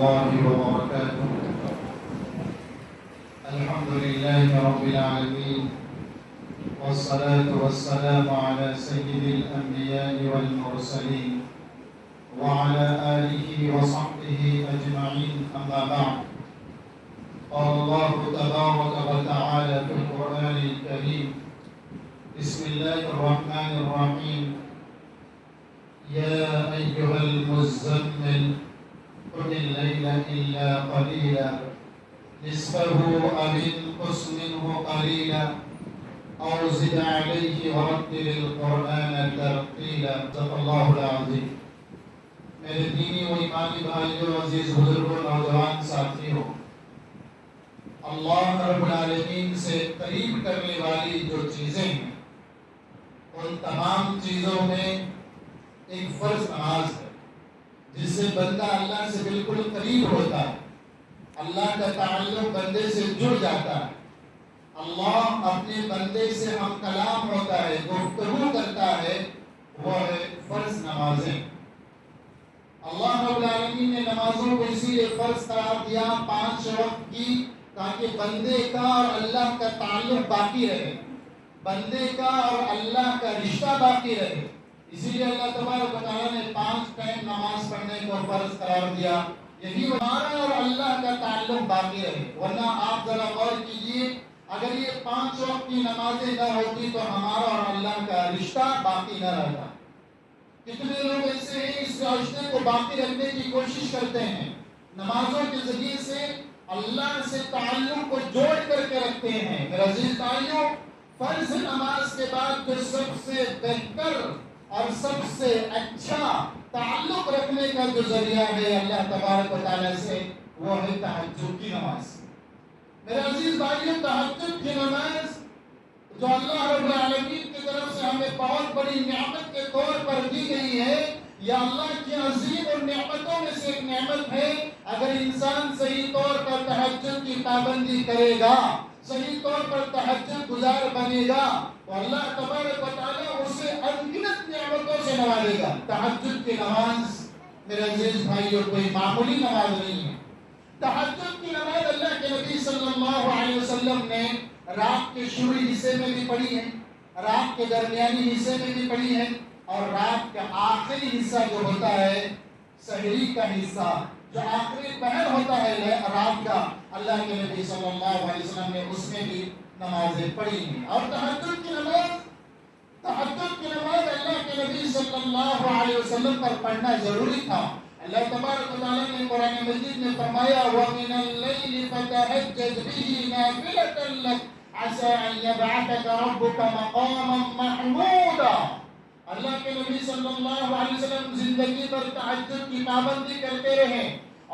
الله وبركاته. الحمد لله رب العالمين، والصلاة والسلام على سيد الأنبياء والمرسلين وعلى آله وصحبه أجمعين، أما بعد. قال الله تبارك وتعالى في القرآن الكريم: بسم الله الرحمن الرحيم. يا أيها المزمل قم الليل إلا قليلا نصفه أو انقص منه قليلا أو زد عليه ورتل القرآن ترتيلا. صدق الله العظيم. میرے دینی و ایمانی بھائیوں، عزیز بزرگوں، نوجوان ساتھیوں، اللہ رب العالمین سے قریب کرنے والی جو چیزیں ہیں ان تمام چیزوں میں ایک فرض نماز ہے، جس سے بندہ اللہ سے بالکل قریب ہوتا ہے، اللہ کا تعلق بندے سے جڑ جاتا ہے، اللہ اپنے بندے سے ہم کلام ہوتا ہے، گفتگو کرتا ہے، وہ ہے فرض نمازیں۔ اللہ رب العالمین نے نمازوں کو اسی لیے فرض قرار دیا 5 وقت کی، تاکہ بندے کا اور اللہ کا تعلق باقی رہے، بندے کا اور اللہ کا رشتہ باقی رہے۔ اسی لیے اللہ تبارک و تعالیٰ نے 5 ٹائم نماز پڑھنے کو فرض قرار دیا، یہی ہمارا اور اللہ کا تعلق باقی رہے۔ ورنہ آپ ذرا غور کیجئے، اگر یہ 5 وقت کی نمازیں نہ ہوتی تو ہمارا اور اللہ کا رشتہ باقی نہ رہتا۔ کتنے لوگ ایسے ہیں اس رشتے کو باقی رکھنے کی کوشش کرتے ہیں، نمازوں کے ذریعے سے اللہ سے تعلق کو جوڑ کر کے رکھتے ہیں۔ میرے عزیز بھائیوں، فرض نماز کے بعد جو سب سے بہتر اور سب سے اچھا تعلق رکھنے کا جو ذریعہ ہے اللہ تبارک و تعالیٰ سے، وہ ہے تہجد کی نماز۔ میرے عزیز بھائیوں، تہجد کی نماز جو اللہ رب العالمین کی طرف سے ہمیں بہت بڑی نعمت کے طور پر دی گئی ہے، یہ اللہ کی عظیم اور نعمتوں میں سے ایک نعمت ہے۔ اگر انسان صحیح طور پر تہجد کی پابندی کرے گا، صحیح طور پر تہجد گزار بنے گا، تو اللہ تبارک و تعالیٰ اسے انگنت نعمتوں سے نوازے گا۔ تہجد کی نماز میرے عزیز بھائیوں کوئی معمولی نماز نہیں ہے۔ تہجد کی نماز اللہ کے نبی صلی اللہ علیہ وسلم نے رات کے شروعی حصے میں بھی پڑھی ہے، رات کے درمیانی حصے میں بھی پڑھی ہے، اور رات کا آخری حصہ جو ہوتا ہے، سحری کا حصہ جو آخری پہر ہوتا ہے رات کا، اللہ کے نبی صلی اللہ علیہ وسلم نے اس میں بھی نمازیں پڑھی ہیں۔ اور تہجد کی نماز اللہ کے نبی صلی اللہ علیہ وسلم پر پڑھنا ضروری تھا۔ اللہ تبارک و تعالیٰ نے قرآن مجید میں فرمایا: وَمِنَ اللَّيْلِ فَتَهَجَّدْ بِهِ نَافِلَةً لَكَ عَسَىٰ أَن يَبْعَثَكَ رَبُّكَ مَقَامًا مَحْمُودًا۔ اللہ کے نبی صلی اللہ علیہ وسلم زندگی پر تہجد کی پابندی کرتے رہے،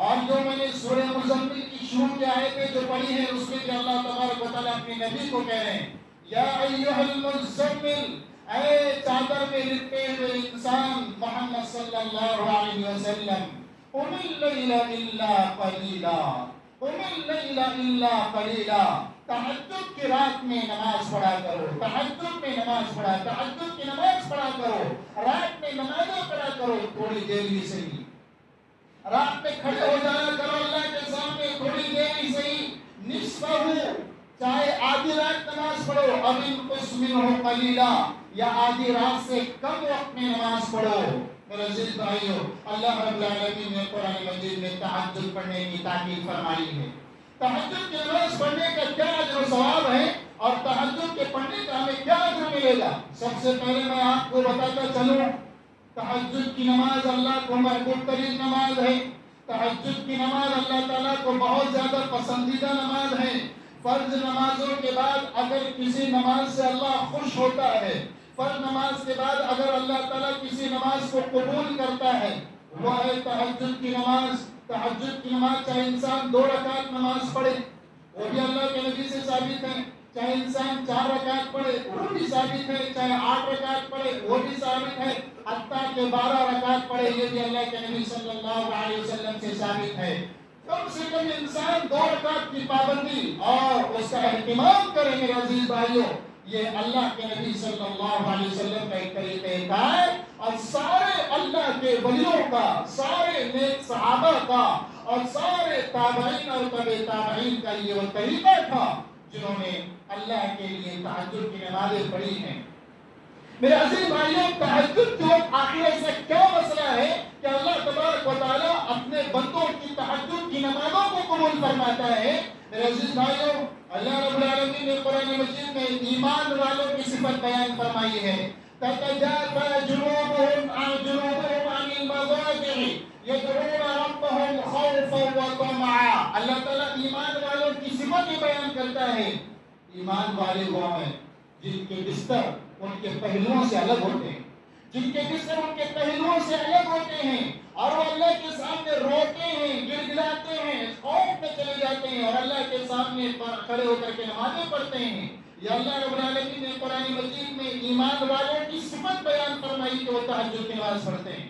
اور جو میں نے سورہ مزمل کی شروع کی آیتیں جو پڑھی ہیں اس میں کہ اللہ تبارک و تعالیٰ اپنے نبی کو کہہ رہے ہیں: یا ایھا المزمل، اے چادر میں لپٹے ہوئے انسان محمد صلی اللہ علیہ وسلم، قم اللیل الا قلیلا، قم اللیل الا قلیلا، تہجد کی رات میں نماز پڑھا کرو، تہجد میں نماز پڑھا، تہجد کی نماز پڑھا کرو، رات میں نمازیں پڑھا کرو، تھوڑی دیر ہی صحیح، رات میں کھڑے ہو جایا کرو اللہ کے سامنے، تھوڑی دیر ہی صحیح، نصفہ، چاہے آدھی رات نماز پڑھو، اب انقص منہ قلیلا، یا آدھی رات سے کم وقت میں نماز پڑھو۔ میرے عزیز بھائیو، اللہ رب العالمین نے قرآن مجید میں تہجد پڑھنے کی تاکید فرمائی ہے۔ تہجد کی نماز پڑھنے کا کیا اجر و ثواب ہے، اور تہجد کے پڑھنے کا ہمیں کیا اجر ملے گا؟ سب سے پہلے میں آپ کو بتاتا چلوں، تہجد کی نماز اللہ کو محبوب ترین نماز ہے۔ تہجد کی نماز اللہ تعالیٰ کو بہت زیادہ پسندیدہ نماز ہے۔ فرض نمازوں کے بعد اگر کسی نماز سے اللہ خوش ہوتا ہے، فرض نماز کے بعد اگر اللہ تعالیٰ کسی نماز کو قبول کرتا ہے، وہ ہے تہجد کی نماز۔ تہجد کی نماز چاہے انسان 2 رکعت نماز پڑھے، وہ بھی اللہ کے نبی سے ثابت ہے، چاہے انسان 4 رکعت پڑھے وہ بھی ثابت ہے، چاہے 8 رکعت پڑھے وہ بھی ثابت ہے، حتیٰ کہ 12 رکعت پڑھے یہ بھی اللہ کے نبی صلی اللہ علیہ وسلم سے ثابت ہے۔ کم سے کم انسان 2 رکعت کی پابندی اور اس کا اہتمام کریں میرے عزیز بھائیوں، یہ اللہ کے نبی صلی اللہ علیہ وسلم کا ایک طریقہ کار اور سارے اللہ کے ولیوں کا، سارے نیک صحابہ کا اور سارے تابعین اور تبع تابعین کا یہ وہ طریقہ تھا جنہوں نے اللہ کے لیے تہجد کی نمازیں پڑھی ہیں۔ میرے عزیز بھائیوں، تہجد کے وقت آخر ایسا کیا مسئلہ ہے کہ اللہ تبارک و تعالیٰ اپنے بندوں کی تہجد کی نمازوں کو قبول فرماتا ہے؟ میرے عزیز بھائیوں، اللہ رب العالمین نے قرآن مجید میں ایمان والوں کی صفت بیان فرمائی ہے۔ تتجافى جنوبهم عن المضاجع يدعون ربهم خوفا وطمعا۔ اللہ تعالیٰ ایمان والوں کی صفت بیان کرتا ہے۔ ایمان والے وہ ہیں جن کے بستر ان کے پہلوؤں سے الگ ہوتے ہیں، جن کے بستر ان کے پہلوؤں سے الگ ہوتے ہیں، اور وہ اللہ کے سامنے روتے ہیں، گر گراتے ہیں، خوف میں چلے جاتے ہیں، اور اللہ کے سامنے کھڑے ہو کر کے نمازیں پڑھتے ہیں۔ یا اللہ رب العالمین نے قرآن مجید میں ایمان والوں کی صفت بیان فرمائی کہ وہ تہجد کی نماز پڑھتے ہیں،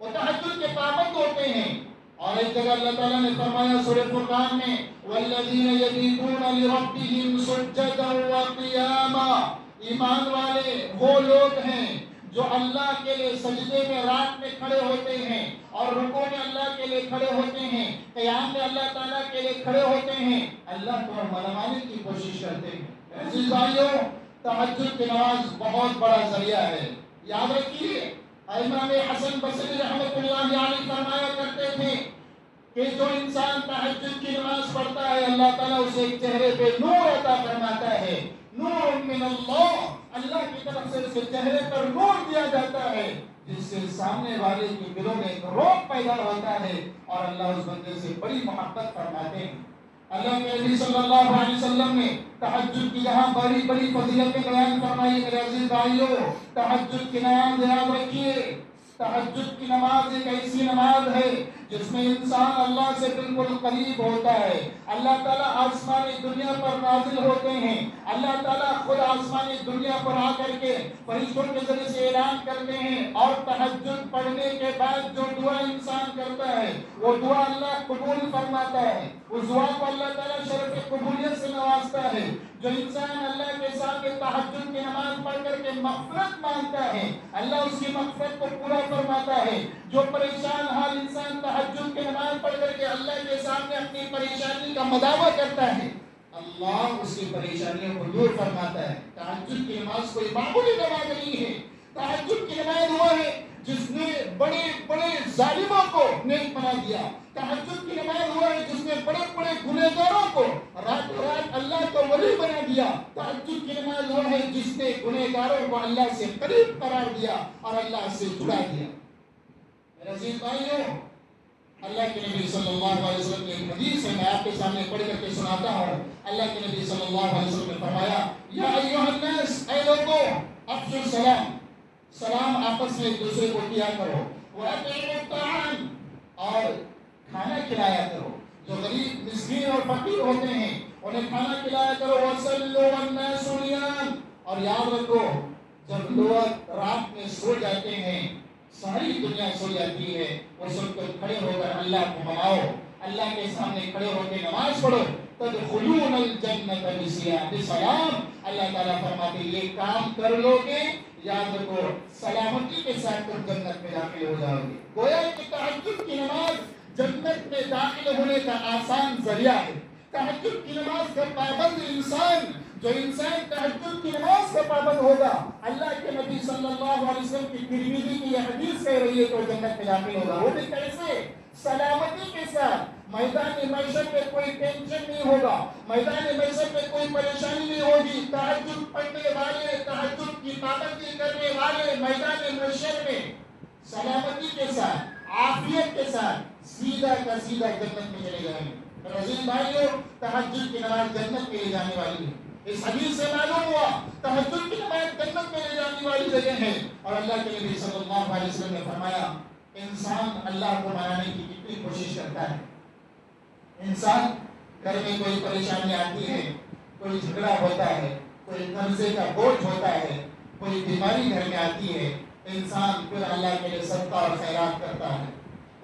وہ تہجد کے پابند ہوتے ہیں۔ اور ایک جگہ اللہ تعالیٰ نے فرمایا سورہ فرقان میں وَالَّذِينَ يَبِيتُونَ لِرَبِّهِمْ سُجَّدًا وَقِيَامًا۔ ایمان والے وہ لوگ ہیں جو اللہ کے لیے سجدے میں رات میں کھڑے ہوتے ہیں، اور رکوع میں اللہ کے لیے کھڑے ہوتے ہیں، قیام میں اللہ تعالیٰ کے لیے کھڑے ہوتے ہیں، اللہ کو منوانے کی کوشش کرتے ہیں۔ عزیز بھائیوں، تہجد کی نماز بہت بڑا ذریعہ ہے۔ یاد رکھیے، امام حسن بصری رحمۃ اللہ علیہ فرمایا کرتے تھے کہ جو انسان تہجد کی نماز پڑھتا ہے اللہ تعالیٰ اسے ایک چہرے پہ نور عطا فرماتا ہے۔ نور من اللہ، اللہ کی طرف سے اسے چہرے پر نور دیا جاتا ہے، جس سے سامنے والے کے دلوں میں ایک روب پیدا ہوتا ہے، اور اللہ اس بندے سے بڑی محبت فرماتے ہیں۔ اللہ کے نبی صلی اللہ علیہ وسلم نے تہجد کی جہاں بڑی بڑی فضیلتیں بیان فرمائی، میرے عزیز بھائیوں، تہجد کی نماز یاد رکھیے، تہجد کی نماز ایک ایسی نماز ہے جس میں انسان اللہ سے بالکل قریب ہوتا ہے۔ اللہ تعالیٰ آسمانی دنیا پر نازل ہوتے ہیں، اللہ تعالیٰ خود آسمانی دنیا پر آ کر کے فرشتوں کے ذریعے سے اعلان کرتے ہیں، اور تہجد پڑھنے کے بعد جو دعا انسان کرتا ہے وہ دعا اللہ قبول فرماتا ہے، اس دعا کو اللہ تعالیٰ شرف قبولیت سے نوازتا ہے۔ جو انسان اللہ کے سامنے تہجد کی نماز پڑھ کر کے مغفرت مانگتا ہے، اللہ اس کی مغفرت کو پورا فرماتا ہے۔ جو پریشان حال انسان تہجد کی نماز پڑھ کر کے اللہ کے سامنے اپنی پریشانی کا مداوع کرتا ہے، اللہ اس کی پریشانیوں کو دور فرماتا ہے۔ تہجد کی نماز کوئی معمولی نماز نہیں ہے، تہجد کی نماز وہ ہے جس نے بڑے بڑے ظالموں کو نیک بنا دیا، تہجد کی نماز وہ ہے جس نے بڑے بڑے گنہگاروں کو رات رات اللہ کو ولی بنا دیا، تہجد کی نماز وہ ہے جس نے گنہگاروں کو اللہ سے قریب قرار دیا اور اللہ سے جڑا دیا۔ میرے عزیز بھائیوں، اللہ کے نبی صلی اللہ علیہ وسلم کی ایک حدیث ہے، میں آپ کے سامنے پڑھ کر کے سناتا ہوں۔ اللہ کے نبی صلی اللہ علیہ وسلم نے فرمایا یا ایھا الناس، اے لوگوں، افشوا السلام، سلام آپس میں ایک دوسرے کو کیا کرو، وَأَطْعِمُوا الطَّعَامَ، اور کھانا کھلایا کرو، جو غریب مسکین اور فقیر ہوتے ہیں انہیں کھانا کھلایا کرو، وَصَلُّوا وَالنَّاسُ نِيَامٌ، اور یاد رکھو جب لوگ رات میں سو جاتے ہیں، ساری دنیا سو جاتی ہے، اس وقت کھڑے ہو کر اللہ کو مناؤ، اللہ کے سامنے کھڑے ہو کے نماز پڑھو، تدخلون الجنت بسلام۔ اللہ تعالیٰ فرماتے ہیں یہ کام کر لو گے، یاد رکھو سلامتی کے ساتھ تم جنت میں داخل ہو جاؤ گے۔ گویا کہ تہجد کی نماز جنت میں داخل ہونے کا آسان ذریعہ ہے۔ تہجد کی نماز کا پابند انسان، جو انسان تہجد کی نماز کا پابند ہوگا، اللہ کے نبی صلی اللہ علیہ وسلم کی ترمذی کی یہ حدیث کہہ رہی ہے کہ وہ جنت میں داخل ہوگا۔ وہ بھی کیسے؟ سلامتی کے ساتھ۔ میدان محشر میں کوئی ٹینشن نہیں ہوگا، میدان محشر میں کوئی پریشانی نہیں ہوگی۔ تہجد پڑھنے والے، تہجد کی پابندی کرنے والے میدان محشر میں سلامتی کے ساتھ، عافیت کے ساتھ سیدھا کا سیدھا جنت میں چلے جائیں گے۔ عزیز بھائیوں، تہجد کی نماز جنت میں لے جانے والی ہے۔ اس حدیث سے معلوم ہوا تہجد کی نماز جنت میں لے جانے والی جگہ ہے۔ اور اللہ کے نبی صلی اللہ علیہ وسلم نے فرمایا انسان اللہ کو منانے کی کتنی کوشش کرتا ہے۔ انسان گھر میں کوئی پریشانی آتی ہے، کوئی جھگڑا ہوتا ہے، کوئی قرضے کا بوجھ ہوتا ہے، کوئی بیماری گھر میں آتی ہے، انسان پھر اللہ کے لیے صدقہ اور خیرات کرتا ہے،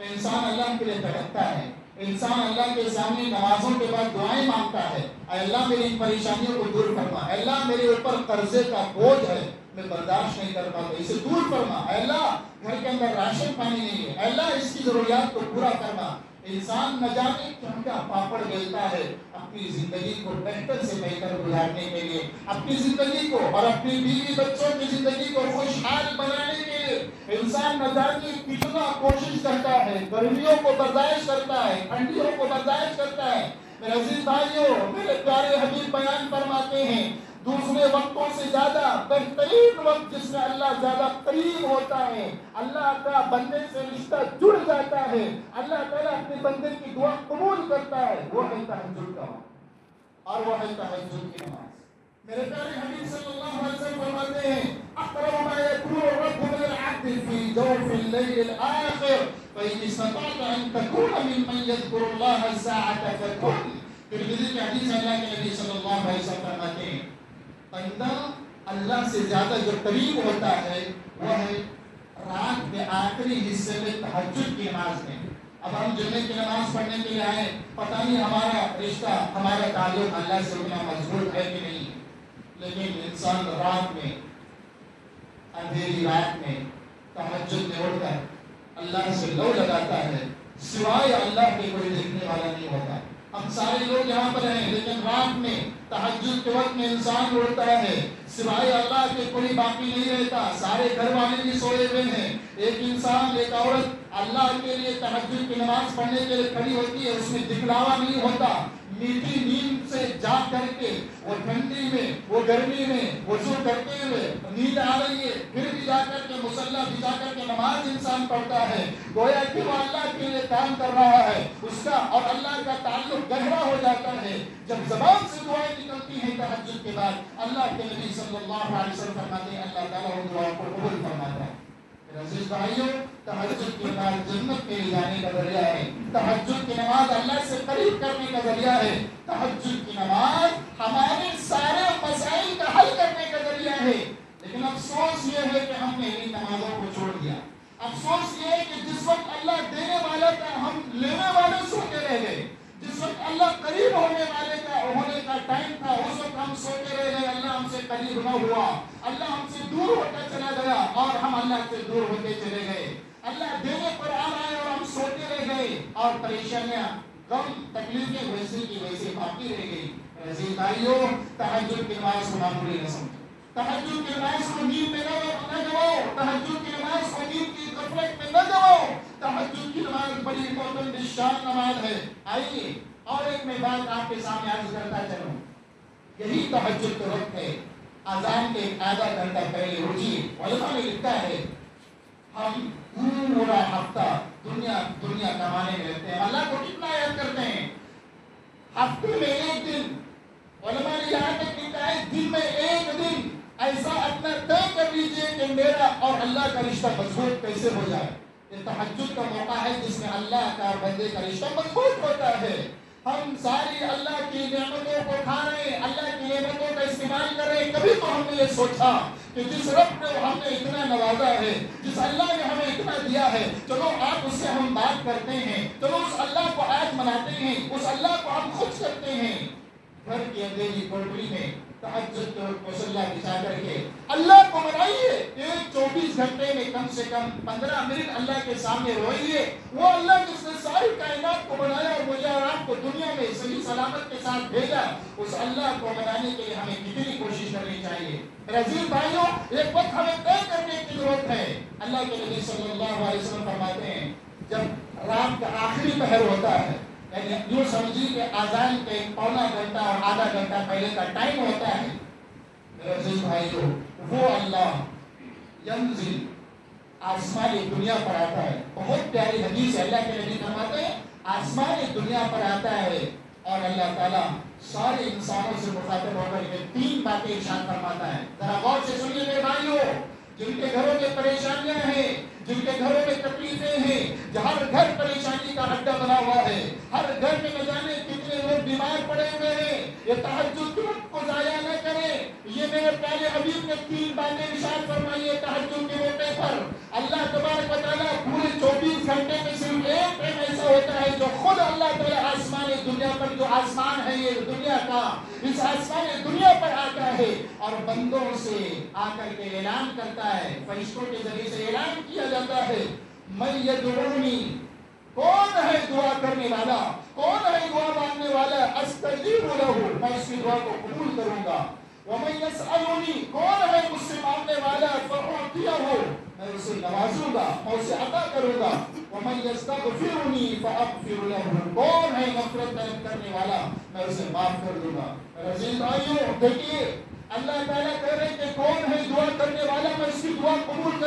انسان اللہ کے لیے بھٹکتا ہے، انسان اللہ کے سامنے نمازوں کے بعد دعائیں مانگتا ہے، اے اللہ میری ان پریشانیوں کو دور فرما، اے اللہ میرے اوپر قرضے کا بوجھ ہے، میں برداشت نہیں کر پاتا، اسے دور فرما۔ اے اللہ گھر کے اندر راشن پانی نہیں ہے، اے اللہ اس کی ضروریات کو پورا کرنا۔ انسان نہ جانے کیا پاپڑ بیلتا ہے اپنی زندگی کو بہتر سے بہتر گزارنے کے لیے، اپنی زندگی کو اور اپنی بیوی بچوں کی زندگی کو خوشحال بنانے کے لیے انسان نہ جانے کتنا کوشش کرتا ہے، گرمیوں کو برداشت کرتا ہے، ٹھنڈیوں کو برداشت کرتا ہے۔ میرے عزیز بھائیوں، میرے پیارے حبیب بیان فرماتے ہیں دوسرے وقتوں سے زیادہ بہترین وقت جس میں اللہ زیادہ قریب ہوتا ہے، اللہ کا بندے سے رشتہ جڑ جاتا ہے، اللہ تعالیٰ اپنے بندے کی دعا قبول کرتا ہے، وہ ہے تہجد کا وقت اور وہ ہے تہجد کی نماز۔ میرے پیارے حبیب صلی اللہ علیہ وسلم فرماتے ہیں اقرب ما یکون الرب من العبد فی جوف اللیل الآخر فإن استطعت أن تكون ممن يذكر الله الساعة فكن۔ ترمذی کی حدیث ہے، اللہ کے نبی صلی اللہ علیہ وسلم فرماتے ہیں بندہ اللہ سے زیادہ جو قریب ہوتا ہے وہ ہے رات کے آخری حصے میں تہجد کی نماز میں۔ اب ہم جمعے کی نماز پڑھنے کے لیے آئے، پتہ نہیں ہمارا رشتہ، ہمارا تعلق اللہ سے اتنا مضبوط ہے کہ نہیں، لیکن انسان رات میں، اندھیری رات میں تہجد میں اٹھ کر اللہ سے لو لگاتا ہے، سوائے اللہ کے کوئی دیکھنے والا نہیں ہوتا۔ ہم سارے لوگ یہاں پر ہیں، لیکن رات میں تہجد کے وقت میں انسان اٹھتا ہے، سوائے اللہ کے کوئی باقی نہیں رہتا، سارے گھر والے بھی سوئے ہوئے ہیں، ایک انسان، ایک عورت اللہ کے لیے تہجد کی نماز پڑھنے کے لیے کھڑی ہوتی ہے، اس میں دکھلاوا نہیں ہوتا، میٹھی نیند سے جاگ کر کے وہ ٹھنڈی میں، وہ گرمی میں وضو کرتے ہوئے نیند آ رہی ہے، پھر بھی جا کر کے مصلی بچھا کر کے نماز انسان پڑھتا ہے، گویا کہ وہ اللہ کے لیے کام کر رہا ہے، اس کا اور اللہ کا تعلق گہرا ہو جاتا ہے۔ جب زبان سے دعائیں نکلتی ہیں تہجد کے بعد، اللہ کے نبی صلی اللہ علیہ وسلم فرماتے ہیں اللہ تعالیٰ ان دعاؤں کو قبول فرماتا ہے۔ عزیز بھائیوں، تہجد کی نماز جنت کے لیے جانے کا ذریعہ ہے، تہجد کی نماز اللہ سے قریب کرنے کا ذریعہ ہے، تہجد کی نماز ہمارے سارے مسائل کا حل کرنے کا ذریعہ ہے۔ لیکن افسوس یہ ہے کہ ہم نے ان نمازوں کو چھوڑ دیا۔ افسوس یہ ہے کہ جس وقت اللہ دینے والا تھا ہم لینے والے سوتے رہ گئے، جس وقت اللہ قریب ہونے کا ٹائم تھا اس وقت ہم سوتے رہ گئے، اللہ ہم سے قریب نہ ہوا، اللہ ہم سے دور ہوتا چلا گیا اور ہم اللہ سے دور ہوتے چلے گئے۔ اللہ دینے پر آ رہا ہے اور ہم سوتے رہ گئے اور پریشانیاں، غم، تکلیفیں ویسے کی ویسے باقی رہ گئی۔ عزیز بھائیوں، تہجد کی نماز کو معمولی نہ سمجھو، تہجد کی نماز کو نیند میں نہ گواؤ، تہجد کی نماز کو نیند کی غفلت میں نہ گواؤ۔ تہجد کی نماز بڑی امپورٹنٹ شان نماز ہے۔ آئیے اور ایک میں بات آپ کے سامنے عرض کرتا چلوں، یہی تہجد کا وقت ہے، اذان کے آدھا گھنٹہ پہلے اٹھیے۔ علماء نے لکھا ہے ہم پورا ہفتہ دنیا کمانے میں رہتے ہیں، اللہ کو کتنا یاد کرتے ہیں، ہفتے میں ایک دن، علماء نے یہاں تک لکھا ہے دن میں ایک دن ایسا اپنا طے کر لیجئے کہ میرا اور اللہ کا رشتہ مضبوط کیسے ہو جائے۔ یہ تہجد کا موقع ہے جس میں اللہ کا اور بندے کا رشتہ مضبوط ہوتا ہے۔ ہم ساری اللہ کی نعمتوں کو کھا رہے ہیں، اللہ کی نعمتوں کا استعمال کر رہے ہیں، کبھی تو ہم نے یہ سوچا کہ جس رب نے ہم نے اتنا نوازا ہے، جس اللہ نے ہمیں اتنا دیا ہے، چلو آج اس سے ہم بات کرتے ہیں، چلو اس اللہ کو آج مناتے ہیں، اس اللہ کو ہم خوش کرتے ہیں۔ گھر کی اندھیری کوٹری میں تہجد کے وقت مصلی بچھا کر کے اللہ کو منائیے، ایک 24 گھنٹے میں کم سے کم 15 منٹ اللہ کے سامنے روئیے۔ وہ اللہ جس نے ساری کائنات کو بنایا اور مجھے اور آپ کو دنیا میں صحیح سلامت کے ساتھ بھیجا، اس اللہ کو منانے کے لیے ہمیں کتنی کوشش کرنی چاہیے۔ عزیز بھائیوں، ایک وقت ہمیں طے کرنے کی ضرورت ہے۔ اللہ کے نبی صلی اللہ علیہ وسلم فرماتے ہیں جب رات کا آخری پہر ہوتا ہے، یعنی یوں سمجھیے کہ اذان کے پونا گھنٹہ اور آدھا گھنٹہ پہلے کا ٹائم ہوتا ہے، میرے عزیز بھائیوں، وہ اللہ ینزل آسمان دنیا پر آتا ہے۔ بہت پیاری حدیث ہے، اللہ کے نبی فرماتے ہیں آسمان دنیا پر آتا ہے اور اللہ تعالیٰ سارے انسانوں سے مخاطب ہو کر کے 3 باتیں ارشاد فرماتا ہے۔ ذرا غور سے سنیے میرے بھائیوں، جن کے گھروں میں پریشانیاں ہیں، جن کے گھروں میں تکلیفیں ہیں، ہر گھر پریشانی کا اڈا بنا ہوا ہے، ہر گھر میں نہ جانے کتنے لوگ بیمار پڑے ہوئے ہیں، یہ تہجد کے وقت کو ضائع نہ کریں۔ یہ میرے پیارے حبیب نے 3 باتیں ارشاد فرمائی ہے تہجد کے موقع پر۔ اللہ تبارک و تعالیٰ پورے 24 گھنٹے میں صرف ایک ٹائم ایسا ہوتا ہے جو خود اللہ تعالیٰ آسمان دنیا پر، جو آسمان ہے یہ یہ دنیا کا اس آسمان دنیا پر آتا ہے اور بندوں سے آ کر کے اعلان کرتا ہے، فرشتوں کے ذریعے سے اعلان کیا جاتا ہے، میں یدعونی، کون ہے دعا کرنے والا، کون ہے دعا مانگنے والا، استجیب لہ، میں اس کی دعا کو قبول کروں گا، ومن یسألنی، کون ہے مجھ سے مانگنے والا، فأعطیہ، میں اسے نوازوں گا، میں اسے عطا کروں گا، ومن یستغفرنی فأغفر لہ، کون ہے مغفرت طلب کرنے والا، میں اسے معاف کر دوں گا۔ عزیز بھائیوں دیکھیے اللہ تعالیٰ کہہ رہے ہیں کہ کون ہے دعا کرنے والا، میں اس کی دعا قبول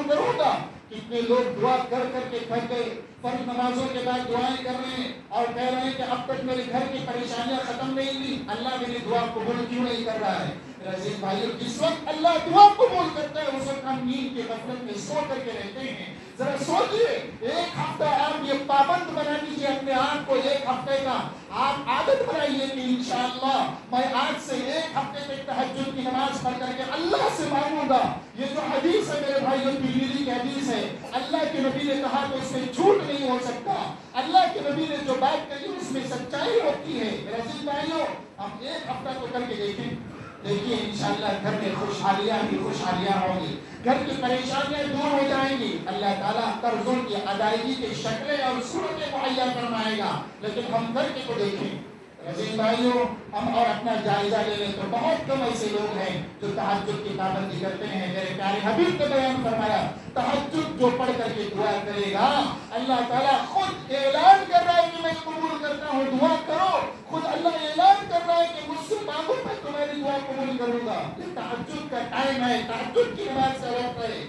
کروں گا۔ کتنے لوگ دعا کر کر کے تھک گئے، فرض نمازوں کے بعد دعائیں کر رہے ہیں اور کہہ رہے ہیں کہ اب تک میرے گھر کی پریشانیاں ختم نہیں ہوئی، اللہ میری دعا قبول کیوں نہیں کر رہا ہے؟ عزیز بھائیوں جس وقت اللہ دعا قبول کرتا ہے اس وقت ہم نیند کے غفلت میں سو کر کے رہتے ہیں۔ ذرا سوچئے، ایک ہفتہ آپ یہ پابند بنا دیجیے اپنے آپ کو، ایک ہفتے کا آپ عادت بنائیے کہ انشاءاللہ میں آج سے ایک ہفتے تک تہجد کی نماز پڑھ کر کے اللہ سے مانگوں گا۔ یہ جو حدیث ہے میرے بھائیوں، ترمذی کی حدیث ہے، اللہ کے نبی نے کہا تو اس میں جھوٹ نہیں ہو سکتا، اللہ کے نبی نے جو بات کہی اس میں سچائی ہوتی ہے۔ میرے عزیز بھائیوں ہم ایک ہفتہ تو کر کے دیکھیں، دیکھیے انشاءاللہ گھر میں خوشحالیاں ہی خوشحالیاں ہوں گی، گھر کی پریشانیاں دور ہو جائیں گی، اللہ تعالیٰ قرضوں کی ادائیگی کی شکلیں اور صورتیں مہیا فرمائے گا۔ لیکن ہم کر کے تو دیکھیں عزیز بھائیوں، ہم اور اپنا جائزہ لے لیں تو بہت کم ایسے لوگ ہیں جو تہجد کی پابندی کرتے ہیں۔ میرے پیارے حبیب نے بیان فرمایا تہجد جو پڑھ کر کے دعا کرے گا اللہ تعالیٰ خود اعلان کر رہا ہے کہ میں قبول کرتا ہوں، دعا کرو، خود اللہ اعلان کر رہا ہے کہ مجھ سے مانگو میں تمہاری دعا قبول کروں گا۔ یہ تہجد کا ٹائم ہے، تہجد کی نماز کا وقت ہے۔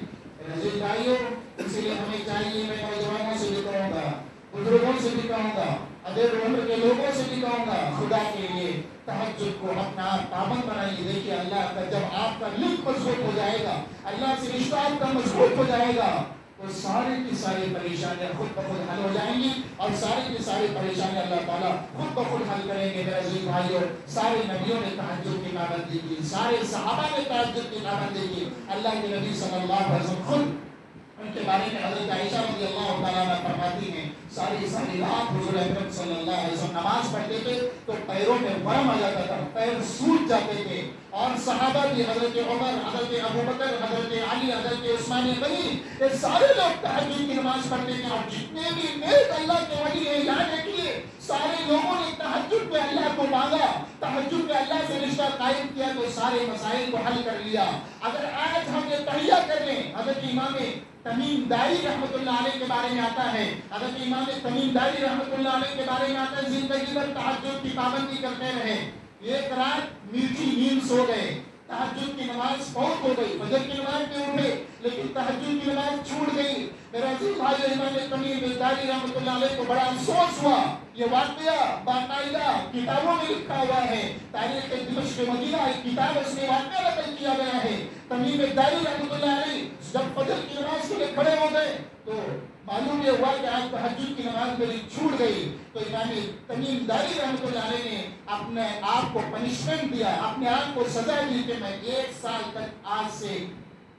عزیز بھائیوں اس لیے ہمیں چاہیے، میں نوجوانوں سے بھی کہوں گا، بزرگوں سے بھی کہوں گا، ادھر عمر کے لوگوں سے بھی کہوں گا، خدا کے لیے تہجد کو اپنا پابند بنائیے۔ دیکھیے اللہ کا جب آپ کا لنک مضبوط ہو جائے گا، اللہ سے رشتہ آپ کا مضبوط ہو جائے گا تو ساری کی ساری پریشانیاں خود بخود حل ہو جائیں گی اور ساری کی ساری پریشانیاں اللہ تعالیٰ خود بخود حل کریں گے۔ میرے عزیز بھائیوں سارے نبیوں نے تہجد کی پابندی کی، سارے صحابہ نے تہجد کی پابندی کی۔ اللہ کے نبی صلی اللہ علیہ وسلم خود ان کے بارے میں حضرت عائشہ رضی اللہ تعالیٰ عنہ فرماتی ہیں ساری رات حضور اکرم صلی اللہ علیہ وسلم نماز پڑھتے تھے تو پیروں میں ورم آ جاتا تھا، پیر سوج جاتے تھے، اور صحابہ بھی حضرت عمر، حضرت ابوبکر، حضرت علی، حضرت عثمان غنی، یہ سارے لوگ تہجد کی نماز پڑھتے تھے، اور جتنے بھی نیک اللہ کے ولی ہیں یاد رکھیے سارے لوگوں نے تہجد پہ اللہ کو مانگا، تہجد پہ اللہ سے رشتہ قائم کیا تو سارے مسائل کو حل کر لیا۔ اگر آج ہم یہ تہیہ کر لیں، حضرت امام تمیم داری رحمۃ اللہ علیہ کے بارے میں آتا ہے، حضرت امام تمیم داری رحمۃ اللہ علیہ کے بارے میں آتا ہے زندگی بھر تہجد کی پابندی کرتے رہے، ایک رات میٹھی نیند سو گئے، تہجد کی نماز فوت ہو گئی، فجر کی نماز پہ اٹھے لیکن تہجد کی نماز چھوٹ گئی۔ میرا عزیز بھائی امام تمیم داری رحمۃ اللہ علیہ کو بڑا افسوس ہوا، یہ واقعہ باقاعدہ کتابوں میں لکھا ہوا ہے، تاریخ دمشق مدینہ ایک کتاب اس میں واقعہ نقل کیا گیا ہے۔ تمیم داری رحمۃ اللہ علیہ جب فجر کی نماز کے لیے کھڑے ہو گئے تو معلوم یہ ہوا کہ آج تہجد کی نماز میری چھوٹ گئی، تو امام تمیم داری رحمۃ اللہ علیہ نے اپنے آپ کو پنشمنٹ دیا، اپنے آپ کو سزا دی کہ میں 1 سال تک آج سے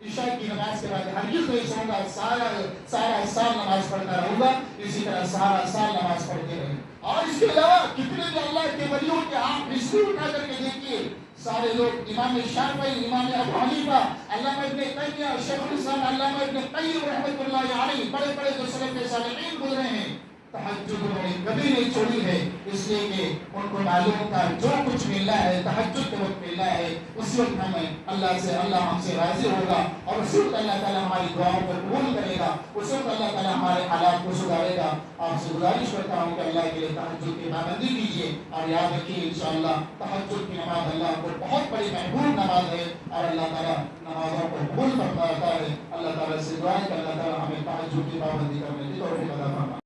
عشاء کی نماز کے بعد ہرگز نہیں سوؤں گا، سارا سال نماز پڑھتا رہوں گا۔ اسی طرح سارا سال نماز پڑھتے رہے۔ اور اس کے علاوہ کتنے بھی اللہ کے ولیوں کے آپ ہسٹری اٹھا کر کے دیکھیے، سارے لوگ امام شافعی، امام ابو حنیفہ، علامہ ابن تیمیہ، شیخ الاسلام علامہ ابن قیم رحمۃ اللہ علیہ، بڑے بڑے جو سلف صالحین گزرے ہیں، تہجد انہوں نے کبھی نہیں چھوڑی ہے، اس لیے کہ ان کو معلوم تھا جو کچھ ملنا ہے تہجد کے وقت ملنا ہے، اس وقت ہمیں اللہ ہم سے راضی ہوگا اور اس وقت اللہ تعالیٰ ہماری دعاؤں کو قبول کرے گا، اس وقت اللہ تعالیٰ ہمارے حالات کو سدھارے گا۔ آپ سے گزارش کرتا ہوں کہ اللہ کے لیے تہجد کی پابندی کیجیے اور یاد رکھیے انشاءاللہ تہجد کی نماز اللہ کو بہت بڑی محبوب نماز ہے اور اللہ تعالیٰ نمازوں کو قبول فرماتا ہے۔ اللہ تعالیٰ سے دعا ہے کہ اللہ تعالیٰ ہمیں تہجد کی پابندی کرنے کی توفیق عطا فرمائے۔